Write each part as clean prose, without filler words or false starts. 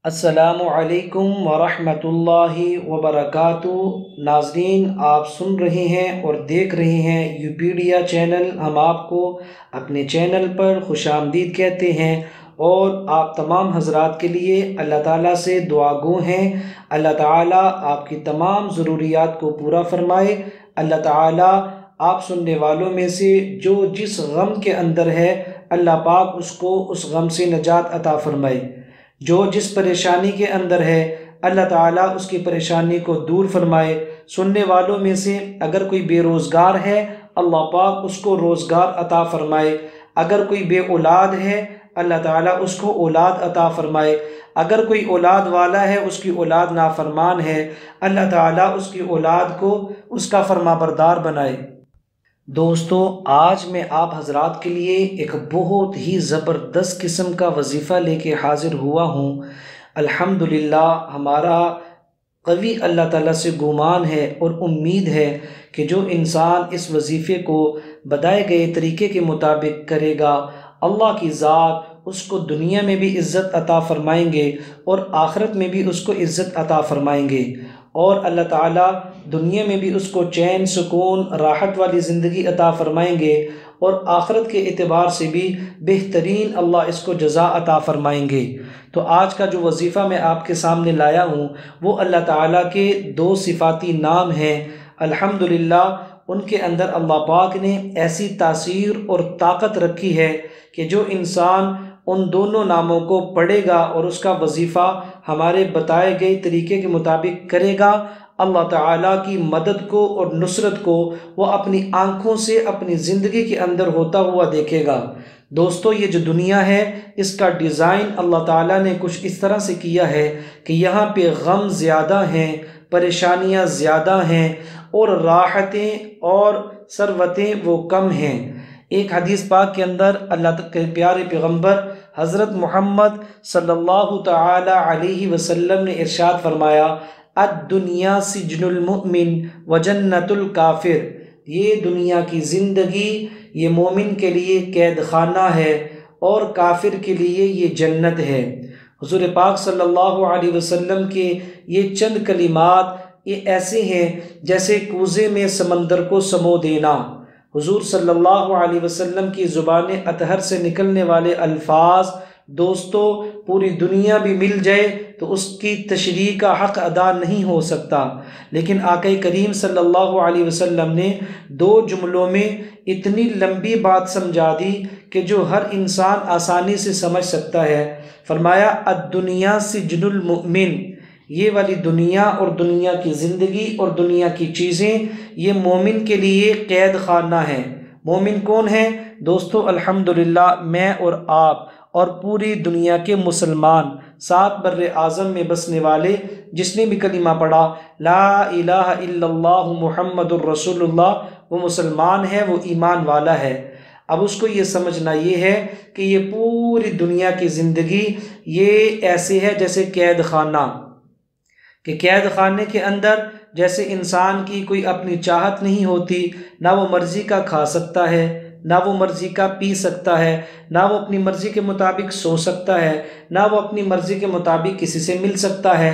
अस्सलामु अलैकुम वरहमतुल्लाहि वबरकातुहू। नाज़रीन, आप सुन रहे हैं और देख रहे हैं उपेडिया चैनल। हम आपको अपने चैनल पर खुशामदीद कहते हैं और आप तमाम हज़रात के लिए अल्लाह ताला से दुआगो हैं। अल्लाह ताला आपकी तमाम ज़रूरियात को पूरा फरमाए। अल्लाह ताला आप सुनने वालों में से जो जिस गम के अंदर है, अल्लाह पाक उसको उस गम से नजात अता फरमाए। जो जिस परेशानी के अंदर है, अल्लाह ताला उसकी परेशानी को दूर फरमाए। सुनने वालों में से अगर कोई बेरोज़गार है, अल्लाह पाक उसको रोज़गार अता फरमाए। अगर कोई बे औलाद है, अल्लाह ताला उसको औलाद अता फरमाए। अगर कोई औलाद वाला है, उसकी औलाद नाफरमान है, अल्लाह ताला उसकी औलाद को उसका फरमाबरदार बनाए। दोस्तों, आज मैं आप हजरात के लिए एक बहुत ही ज़बरदस्त किस्म का वजीफ़ा लेके हाज़िर हुआ हूँ। अल्हम्दुलिल्लाह, हमारा कवी अल्लाह ताला से गुमान है और उम्मीद है कि जो इंसान इस वजीफ़े को बताए गए तरीके के मुताबिक करेगा, अल्लाह की ज़ात उसको दुनिया में भी इज़्ज़त अता फ़रमाएंगे और आखिरत में भी उसको इज़्ज़त अता फ़रमाएंगे। और अल्लाह ताला दुनिया में भी उसको चैन, सुकून, राहत वाली ज़िंदगी अता फ़रमाएंगे और आखिरत के एतबार से भी बेहतरीन अल्लाह इसको जज़ा अता फ़रमाएंगे। तो आज का जो वजीफ़ा मैं आपके सामने लाया हूँ, वो अल्लाह ताला के दो सिफ़ाती नाम हैं। अल्हम्दुलिल्लाह, उनके अंदर अल्लाह पाक ने ऐसी तासीर और ताकत रखी है कि जो इंसान उन दोनों नामों को पढ़ेगा और उसका वजीफ़ा हमारे बताए गए तरीके के मुताबिक करेगा, अल्लाह ताला की मदद को और नुसरत को वो अपनी आँखों से अपनी ज़िंदगी के अंदर होता हुआ देखेगा। दोस्तों, ये जो दुनिया है, इसका डिज़ाइन अल्लाह ताला ने कुछ इस तरह से किया है कि यहाँ पे गम ज़्यादा हैं, परेशानियाँ ज़्यादा हैं और राहतें और सरवतें वो कम हैं। एक हदीस पाक के अंदर अल्लाह के प्यारे पैगम्बर हज़रत मोहम्मद सल्लल्लाहु तआला अलैहि वसल्लम ने इरशाद फरमाया, अद-दुनिया सिजनुल मुमिन व जन्नतुल काफिर। ये दुनिया की ज़िंदगी ये मोमिन के लिए कैद खाना है और काफिर के लिए ये जन्नत है। हुज़ूर पाक सल्लल्लाहु अलैहि वसल्लम के ये चंद कलिमात ये ऐसे हैं जैसे कूज़े में समंदर को समो देना। हुज़ूर सल्लल्लाहु अलैहि वसल्लम की ज़ुबान अतहर से निकलने वाले अल्फाज, दोस्तों, पूरी दुनिया भी मिल जाए तो उसकी तशरीह का हक़ अदा नहीं हो सकता। लेकिन आक़ा करीम सल्लल्लाहु अलैहि वसल्लम ने दो जुमलों में इतनी लंबी बात समझा दी कि जो हर इंसान आसानी से समझ सकता है। फरमाया, अद-दुनिया सिजनुल मुमिन। ये वाली दुनिया और दुनिया की ज़िंदगी और दुनिया की चीज़ें ये मोमिन के लिए कैद खाना है। मोमिन कौन है दोस्तों? अल्हम्दुलिल्लाह, मैं और आप और पूरी दुनिया के मुसलमान, सात बर्रे आज़म में बसने वाले, जिसने भी कलिमा पढ़ा ला इलाहा इल्लल्लाहु मुहम्मदुर रसूलुल्लाह, वो मुसलमान है, वो ईमान वाला है। अब उसको ये समझना ये है कि ये पूरी दुनिया की ज़िंदगी ये ऐसे है जैसे कैद खाना, कि कैद खाने के अंदर जैसे इंसान की कोई अपनी चाहत नहीं होती, ना वो मर्ज़ी का खा सकता है, ना वो मर्ज़ी का पी सकता है, ना वो अपनी मर्ज़ी के मुताबिक सो सकता है, ना वो अपनी मर्ज़ी के मुताबिक किसी से मिल सकता है।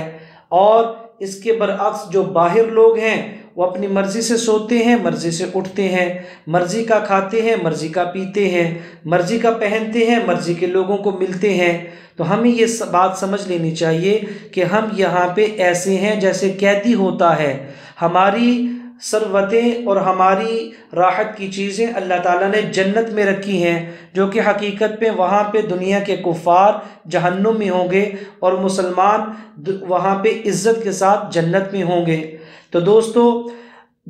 और इसके बरअक्स जो बाहर लोग हैं, वो अपनी मर्ज़ी से सोते हैं, मर्ज़ी से उठते हैं, मर्ज़ी का खाते हैं, मर्ज़ी का पीते हैं, मर्ज़ी का पहनते हैं, मर्ज़ी के लोगों को मिलते हैं। तो हमें ये बात समझ लेनी चाहिए कि हम यहाँ पे ऐसे हैं जैसे कैदी होता है। हमारी सरवतें और हमारी राहत की चीज़ें अल्लाह ताला ने जन्नत में रखी हैं, जो कि हकीकत में वहाँ पे दुनिया के कुफ़ार जहन्नुम में होंगे और मुसलमान वहाँ पे इज़्ज़त के साथ जन्नत में होंगे। तो दोस्तों,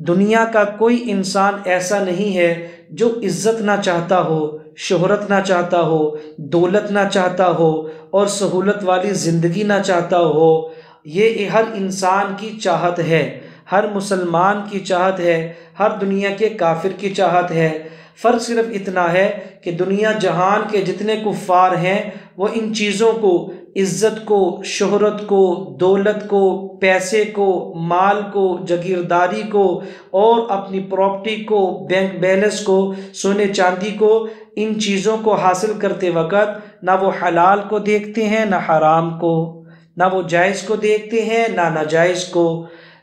दुनिया का कोई इंसान ऐसा नहीं है जो इज़्ज़त ना चाहता हो, शोहरत ना चाहता हो, दौलत ना चाहता हो और सहूलत वाली ज़िंदगी ना चाहता हो। ये हर इंसान की चाहत है, हर मुसलमान की चाहत है, हर दुनिया के काफिर की चाहत है। फ़र्क सिर्फ इतना है कि दुनिया जहान के जितने कुफ़ार हैं वो इन चीज़ों को, इज़्ज़त को, शोहरत को, दौलत को, पैसे को, माल को, जागीरदारी को और अपनी प्रॉपर्टी को, बैंक बैलेंस को, सोने चांदी को, इन चीज़ों को हासिल करते वक़्त ना वो हलाल को देखते हैं ना हराम को। ना वो जायज़ को देखते हैं ना नाजायज़ को।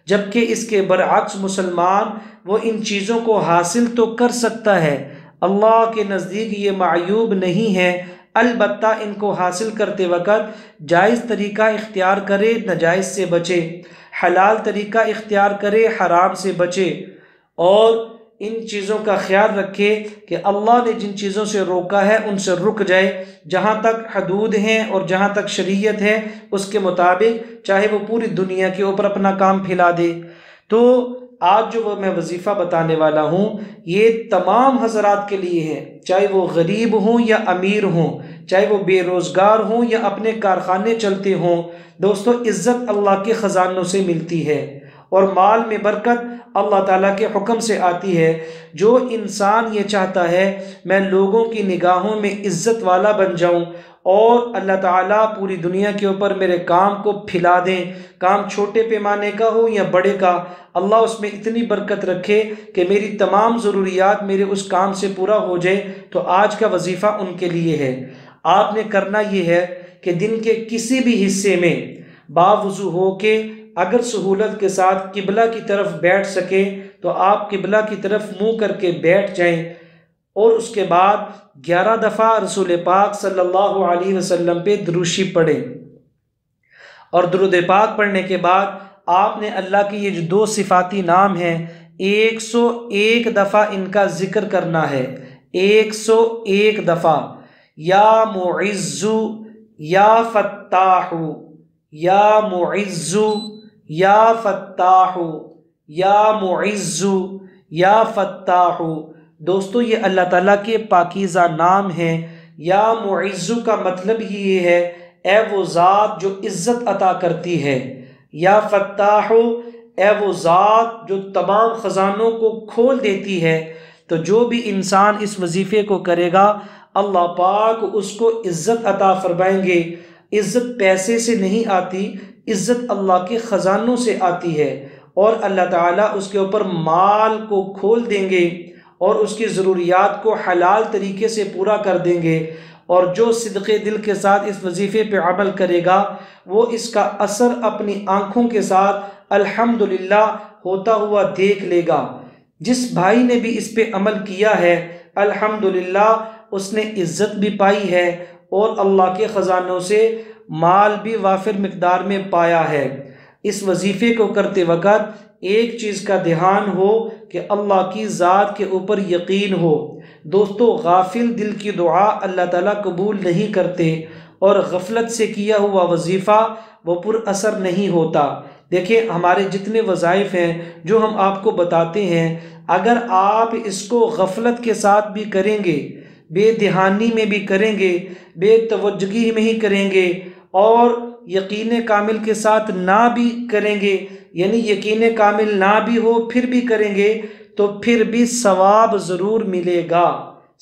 जबकि इसके बरअक्स मुसलमान वो इन चीज़ों को हासिल तो कर सकता है, अल्लाह के नज़दीक ये मायूब नहीं है। अलबत्ता इनको हासिल करते वक़्त जायज़ तरीका इख्तियार करे, नाजायज़ से बचे, हलाल तरीका इख्तियार करे, हराम से बचे, और इन चीज़ों का ख्याल रखे कि अल्लाह ने जिन चीज़ों से रोका है उनसे रुक जाए। जहाँ तक हदूद हैं और जहाँ तक शरीयत है उसके मुताबिक चाहे वो पूरी दुनिया के ऊपर अपना काम फैला दे। तो आज जो मैं वजीफ़ा बताने वाला हूँ ये तमाम हजरात के लिए है, चाहे वो गरीब हों या अमीर हों, चाहे वो बेरोज़गार हों या अपने कारखाने चलते हों। दोस्तों, इज़्ज़त अल्लाह के ख़जानों से मिलती है और माल में बरकत अल्लाह ताला के हुक्म से आती है। जो इंसान ये चाहता है मैं लोगों की निगाहों में इज़्ज़त वाला बन जाऊं और अल्लाह ताला पूरी दुनिया के ऊपर मेरे काम को फैला दें, काम छोटे पैमाने का हो या बड़े का, अल्लाह उसमें इतनी बरकत रखे कि मेरी तमाम ज़रूरियात मेरे उस काम से पूरा हो जाए, तो आज का वजीफ़ा उनके लिए है। आपने करना ये है कि दिन के किसी भी हिस्से में बावुज़ू हो के अगर सहूलत के साथ किबला की तरफ बैठ सके तो आप किबला की तरफ मुंह करके बैठ जाएं और उसके बाद 11 दफ़ा रसूल पाक सल्लल्लाहु अलैहि वसल्लम पे दुरूशी पढ़ें। और दुरूद पाक पढ़ने के बाद आपने अल्लाह के ये जो दो सिफाती नाम हैं 101 दफ़ा इनका जिक्र करना है। 101 दफ़ा, या मुइज़्ज़ु या फत्ताहु, या मुइज़्ज़ु या फत्ताहु, या मुइज़्ज़ु या फत्ताहु। दोस्तों, ये अल्लाह ताला के पाकीज़ा नाम हैं। या मुइज़्ज़ु का मतलब ही ये है ए वो ज़ात जो इज़्ज़त अता करती है, या फत्ताहु ए वो ज़ात जो तमाम ख़जानों को खोल देती है। तो जो भी इंसान इस वजीफ़े को करेगा अल्लाह पाक उसको इज़्ज़त अता फरमाएंगे। इज़्ज़त पैसे से नहीं आती, इज़्ज़त अल्लाह के ख़जानों से आती है और अल्लाह ताला उसके ऊपर माल को खोल देंगे और उसकी ज़रूरियात को हलाल तरीके से पूरा कर देंगे। और जो सिदक़े दिल के साथ इस वजीफ़े पे अमल करेगा वो इसका असर अपनी आँखों के साथ अल्हम्दुलिल्लाह होता हुआ देख लेगा। जिस भाई ने भी इस पे अमल किया है अल्हम्दुलिल्लाह उसने इज़्ज़त भी पाई है और अल्लाह के ख़जानों से माल भी वाफिर मिक़दार में पाया है। इस वजीफ़े को करते वक़्त एक चीज़ का ध्यान हो कि अल्लाह की ज़ात के ऊपर यकीन हो। दोस्तों, गाफिल दिल की दुआ अल्लाह ताला कबूल नहीं करते और गफलत से किया हुआ वजीफ़ा वो पुर असर नहीं होता। देखिए, हमारे जितने वज़ाइफ हैं जो हम आपको बताते हैं, अगर आप इसको गफलत के साथ भी करेंगे, बेध्यानी में भी करेंगे, बेतवज्जगी में ही करेंगे और यकीन कामिल के साथ ना भी करेंगे, यानी यकीन कामिल ना भी हो फिर भी करेंगे, तो फिर भी सवाब ज़रूर मिलेगा।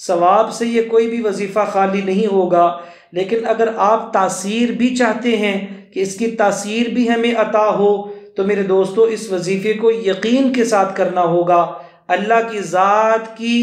सवाब से ये कोई भी वजीफ़ा खाली नहीं होगा। लेकिन अगर आप तासीर भी चाहते हैं कि इसकी तासीर भी हमें अता हो, तो मेरे दोस्तों इस वजीफ़े को यकीन के साथ करना होगा। अल्लाह की ज़ात की,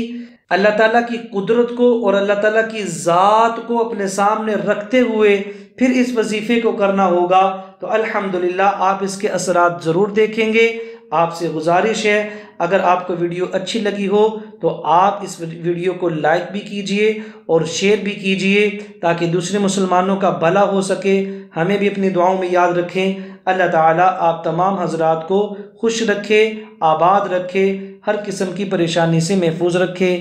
अल्लाह ताला की कुदरत को और अल्लाह ताला की ज़ात को अपने सामने रखते हुए फिर इस वजीफ़े को करना होगा। तो अल्हम्दुलिल्लाह आप इसके असरात ज़रूर देखेंगे। आपसे गुजारिश है, अगर आपको वीडियो अच्छी लगी हो तो आप इस वीडियो को लाइक भी कीजिए और शेयर भी कीजिए ताकि दूसरे मुसलमानों का भला हो सके। हमें भी अपनी दुआओं में याद रखें। अल्लाह ताला आप तमाम हजरात को खुश रखे, आबाद रखे, हर किस्म की परेशानी से महफूज रखे।